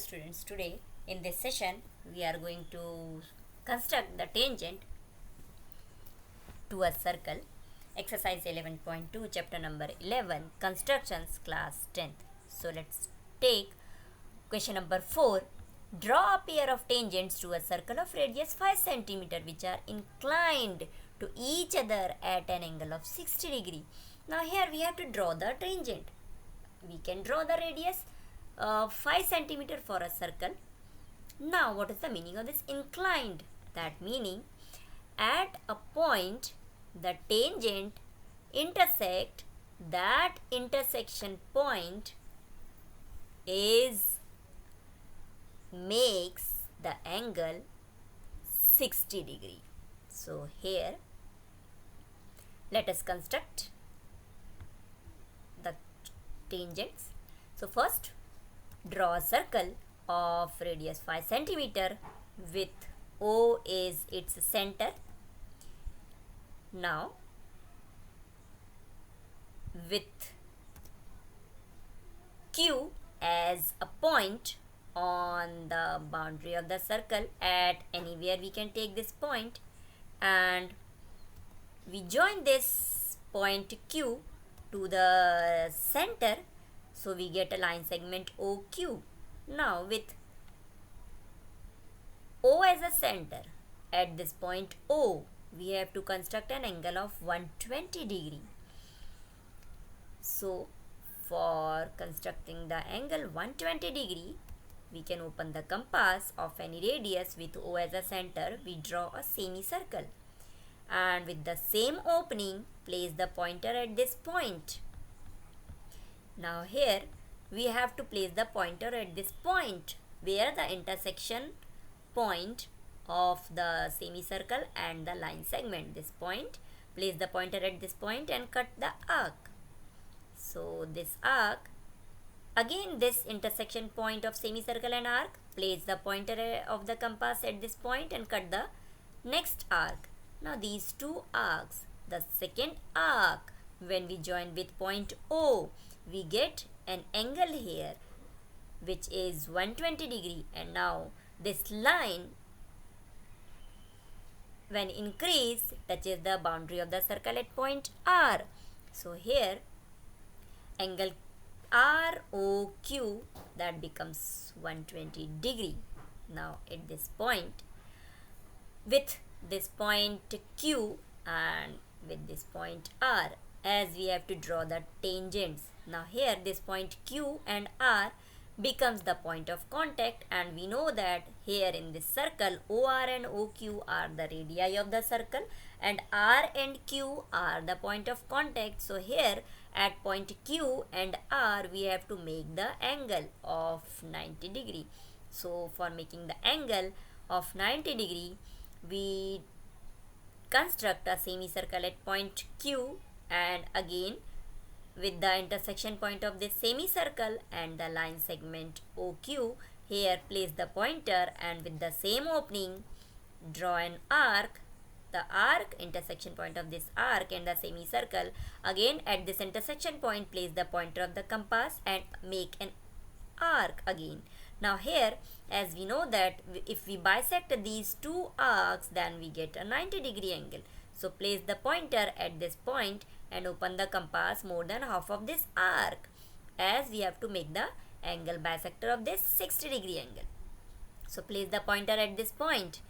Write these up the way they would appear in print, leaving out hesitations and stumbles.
students, today in this session we are going to construct the tangent to a circle. Exercise 11.2, chapter number 11, constructions, class 10th. So let's take question number 4. Draw a pair of tangents to a circle of radius 5 cm which are inclined to each other at an angle of 60 degree. Now here we have to draw the tangent. We can draw the radius 5 centimeter for a circle. Now what is the meaning of this inclined? That meaning at a point the tangent intersect, that intersection point makes the angle 60 degree. So here let us construct the tangents. So first draw a circle of radius 5 centimeter with O is its center. Now with Q as a point on the boundary of the circle, at anywhere we can take this point, and we join this point Q to the center, so we get a line segment OQ. Now with O as a center at this point O, we have to construct an angle of 120 degree. So for constructing the angle 120 degree, we can open the compass of any radius with O as a center. We draw a semicircle, and with the same opening place the pointer at this point. Now here we have to place the pointer at this point where the intersection point of the semicircle and the line segment, this point. Place the pointer at this point and cut the arc. So this arc, again this intersection point of semicircle and arc, place the pointer of the compass at this point and cut the next arc. Now these two arcs, the second arc, when we join with point O, we get an angle here which is 120 degree, and now this line when increase touches the boundary of the circle at point R. So here angle ROQ, that becomes 120 degree. Now at this point, with this point Q and with this point R, as we have to draw the tangents. Now here this point Q and R becomes the point of contact, and we know that here in this circle OR and OQ are the radii of the circle and R and Q are the point of contact. So here at point Q and R we have to make the angle of 90 degree. So for making the angle of 90 degree, we construct a semicircle at point Q, and again with the intersection point of this semicircle and the line segment OQ, here place the pointer and with the same opening draw an arc. The arc, intersection point of this arc and the semicircle, again at this intersection point place the pointer of the compass and make an arc again. Now here, as we know that if we bisect these two arcs, then we get a 90 degree angle. So place the pointer at this point and open the compass more than half of this arc, as we have to make the angle bisector of this 60 degree angle. So place the pointer at this point,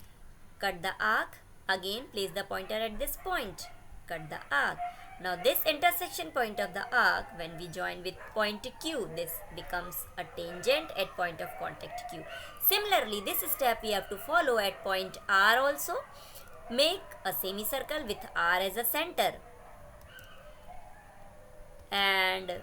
cut the arc, again place the pointer at this point, cut the arc. Now this intersection point of the arc, when we join with point Q, this becomes a tangent at point of contact Q. Similarly, this step we have to follow at point R also. Make a semicircle with R as a center, and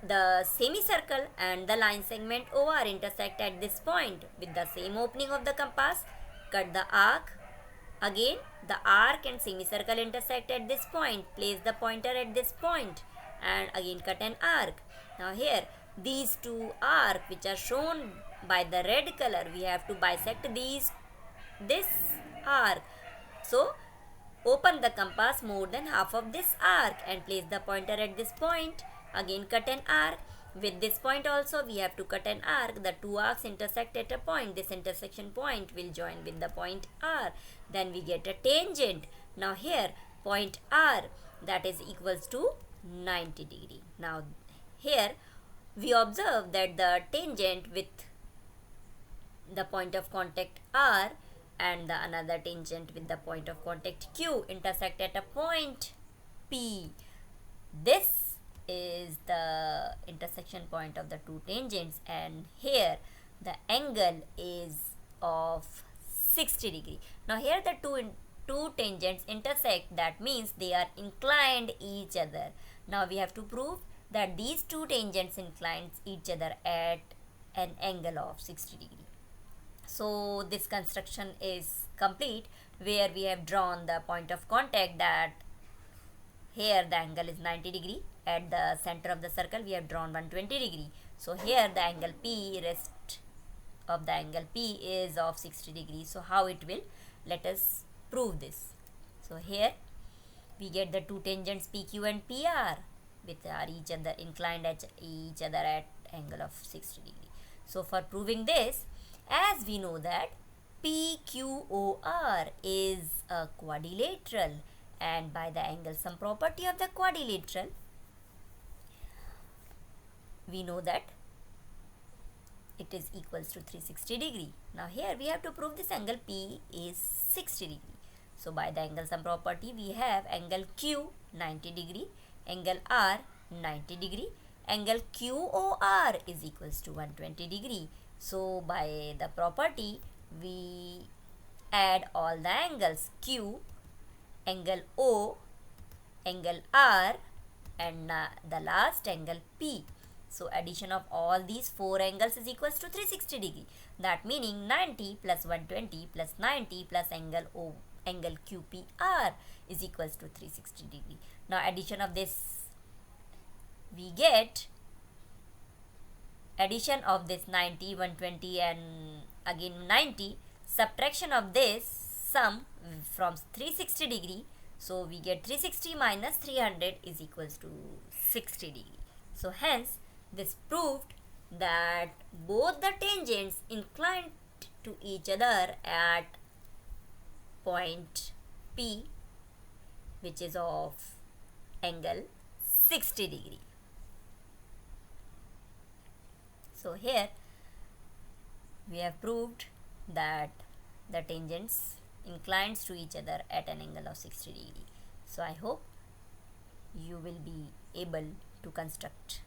the semicircle and the line segment OR intersect at this point. With the same opening of the compass, cut the arc. Again the arc and semicircle intersect at this point. Place the pointer at this point and again cut an arc. Now here these two arcs which are shown by the red color, we have to bisect this arc. So open the compass more than half of this arc and place the pointer at this point. Again cut an arc. with this point also we have to cut an arc. The two arcs intersect at a point. This intersection point will join with the point R. Then we get a tangent. Now here point R, that is equals to 90 degree. Now here we observe that the tangent with the point of contact R and the another tangent with the point of contact Q intersect at a point P. This is the intersection point of the two tangents, and here the angle is of 60 degree. Now here the two tangents intersect, that means they are inclined each other. Now we have to prove that these two tangents incline each other at an angle of 60 degree. So this construction is complete, where we have drawn the point of contact, that here the angle is 90 degree. At the center of the circle we have drawn 120 degree. So here the angle P, rest of the angle P is of 60 degree. So how it will? Let us prove this. So here we get the two tangents PQ and PR, which are each other inclined at each other at angle of 60 degree. So for proving this, as we know that PQOR is a quadrilateral, and by the angle sum property of the quadrilateral we know that it is equals to 360 degree. Now here we have to prove this angle P is 60 degree. So by the angle sum property we have angle Q 90 degree, angle R 90 degree, angle QOR is equals to 120 degree. So by the property we add all the angles Q, angle O, angle R, and the last angle P. So addition of all these four angles is equals to 360 degree. That meaning 90 plus 120 plus 90 plus angle O, angle QPR is equals to 360 degree. Now addition of this, we get addition of this 90, 120 and again 90, subtraction of this sum from 360 degree. So we get 360 minus 300 is equals to 60 degree. So hence this proved that both the tangents inclined to each other at point P, which is of angle 60 degree. So here we have proved that the tangents inclines to each other at an angle of 60 degree. So I hope you will be able to construct